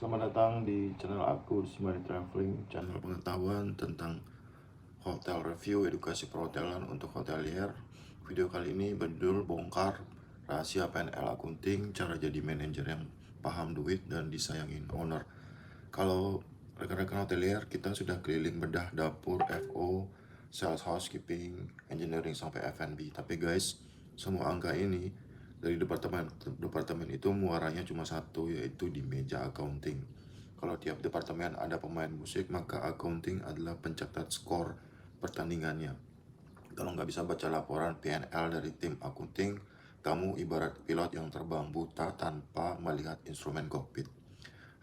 Selamat datang di channel aku, Smart Traveling, channel pengetahuan tentang hotel review, edukasi perhotelan untuk hotelier. Video kali ini berjudul bongkar rahasia PNL akunting, cara jadi manajer yang paham duit dan disayangin owner. Kalau rekan-rekan hotelier, kita sudah keliling bedah dapur, FO, sales, housekeeping, engineering sampai F&B. Tapi guys, semua angka ini dari departemen itu muaranya cuma satu, yaitu di meja accounting. Kalau tiap departemen ada pemain musik, maka accounting adalah pencatat skor pertandingannya. Kalau nggak bisa baca laporan PNL dari tim accounting, kamu ibarat pilot yang terbang buta tanpa melihat instrumen kokpit.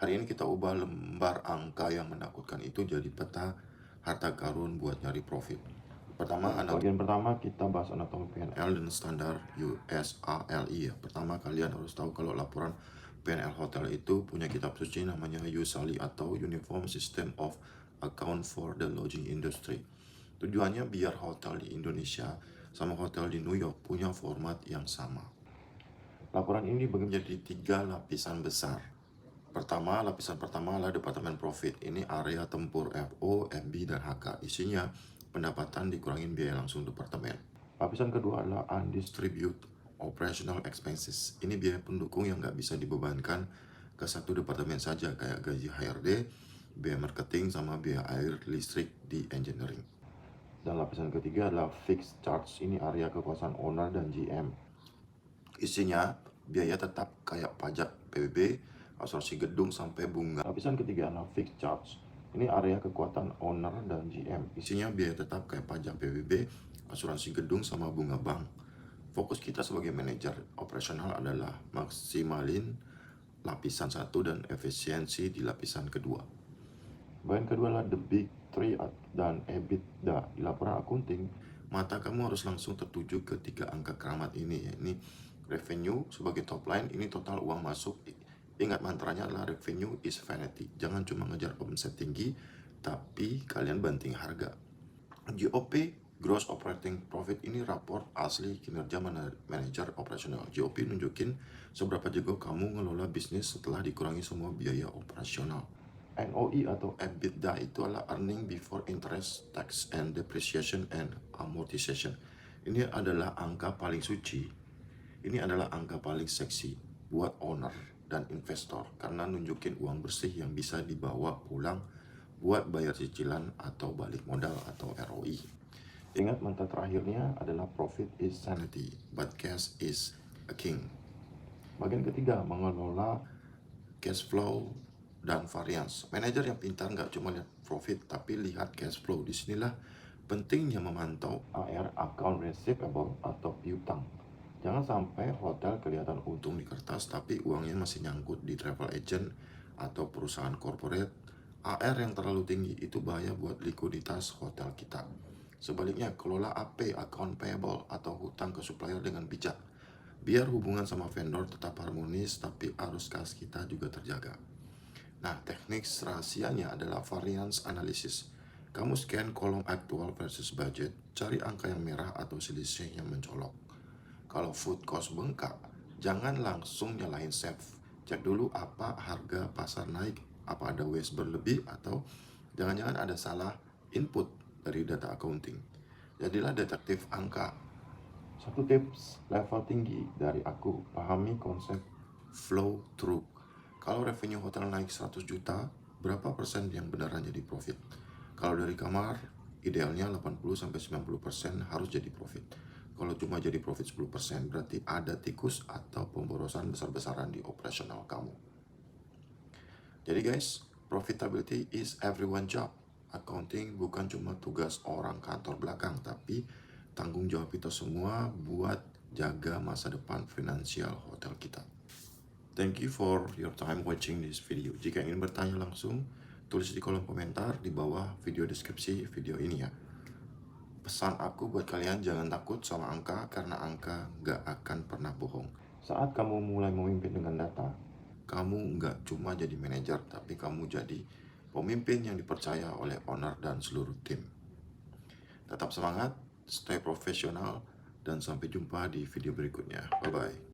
Hari ini kita ubah lembar angka yang menakutkan itu jadi peta harta karun buat nyari profit. Bagian pertama kita bahas anatomi PNL dan standar USALI ya. Pertama, kalian harus tahu kalau laporan PNL hotel itu punya kitab suci namanya USALI atau Uniform System of Account for the Lodging Industry. Tujuannya biar hotel di Indonesia sama hotel di New York punya format yang sama. Laporan ini dibagi menjadi 3 lapisan besar. Lapisan pertama adalah Departemen Profit. Ini area tempur FO, FB, dan HK. Isinya pendapatan dikurangin biaya langsung departemen. Lapisan kedua adalah Undistributed Operational Expenses. Ini biaya pendukung yang nggak bisa dibebankan ke satu departemen saja, kayak gaji HRD, biaya marketing, sama biaya air, listrik di engineering. Dan lapisan ketiga adalah Fixed Charge. Ini area kekuasaan owner dan GM. Isinya biaya tetap kayak pajak PBB, asuransi gedung, sampai bunga. Lapisan ketiga adalah Fixed Charge. Ini area kekuatan owner dan GM. Isinya biaya tetap kayak pajak PBB, asuransi gedung, sama bunga bank. Fokus kita sebagai manajer operasional adalah maksimalin lapisan 1 dan efisiensi di lapisan kedua. Bagian kedua adalah the big three dan EBITDA. Di laporan akunting, mata kamu harus langsung tertuju ke 3 angka keramat ini, yakni revenue sebagai top line. Ini total uang masuk. Ingat mantranya adalah revenue is vanity. Jangan cuma ngejar omset tinggi, tapi kalian banting harga. GOP, Gross Operating Profit, ini raport asli kinerja manajer operasional. GOP nunjukin seberapa jago kamu ngelola bisnis setelah dikurangi semua biaya operasional. NOI atau EBITDA itu adalah Earning Before Interest, Tax and Depreciation and Amortization. Ini adalah angka paling suci. Ini adalah angka paling seksi buat owner dan investor karena nunjukin uang bersih yang bisa dibawa pulang buat bayar cicilan atau balik modal atau ROI. Ingat mantra terakhirnya adalah profit is sanity, but cash is a king. Bagian ketiga, mengelola cash flow dan variance. Manajer yang pintar nggak cuma lihat profit, tapi lihat cash flow. Disinilah pentingnya memantau AR, account receivable atau piutang. Jangan sampai hotel kelihatan untung di kertas, tapi uangnya masih nyangkut di travel agent atau perusahaan corporate. AR yang terlalu tinggi itu bahaya buat likuiditas hotel kita. Sebaliknya, kelola AP, account payable, atau hutang ke supplier dengan bijak. Biar hubungan sama vendor tetap harmonis, tapi arus kas kita juga terjaga. Nah, teknik rahasianya adalah variance analysis. Kamu scan kolom actual versus budget, cari angka yang merah atau selisih yang mencolok. Kalau food cost bengkak, jangan langsung nyalahin chef. Cek dulu apa harga pasar naik, apa ada waste berlebih, atau jangan-jangan ada salah input dari data accounting. Jadilah detektif angka. Satu tips level tinggi dari aku, pahami konsep flow through. Kalau revenue hotel naik 100 juta, berapa persen yang beneran jadi profit? Kalau dari kamar, idealnya 80-90% harus jadi profit. Kalau cuma jadi profit 10%, berarti ada tikus atau pemborosan besar-besaran di operasional kamu. Jadi guys, profitability is everyone job. Accounting bukan cuma tugas orang kantor belakang, tapi tanggung jawab kita semua buat jaga masa depan finansial hotel kita. Thank you for your time watching this video. Jika ingin bertanya langsung, tulis di kolom komentar di bawah video deskripsi video ini ya. Pesan aku buat kalian, jangan takut sama angka, karena angka nggak akan pernah bohong. Saat kamu mulai memimpin dengan data, kamu nggak cuma jadi manajer, tapi kamu jadi pemimpin yang dipercaya oleh owner dan seluruh tim. Tetap semangat, stay profesional, dan sampai jumpa di video berikutnya. Bye-bye.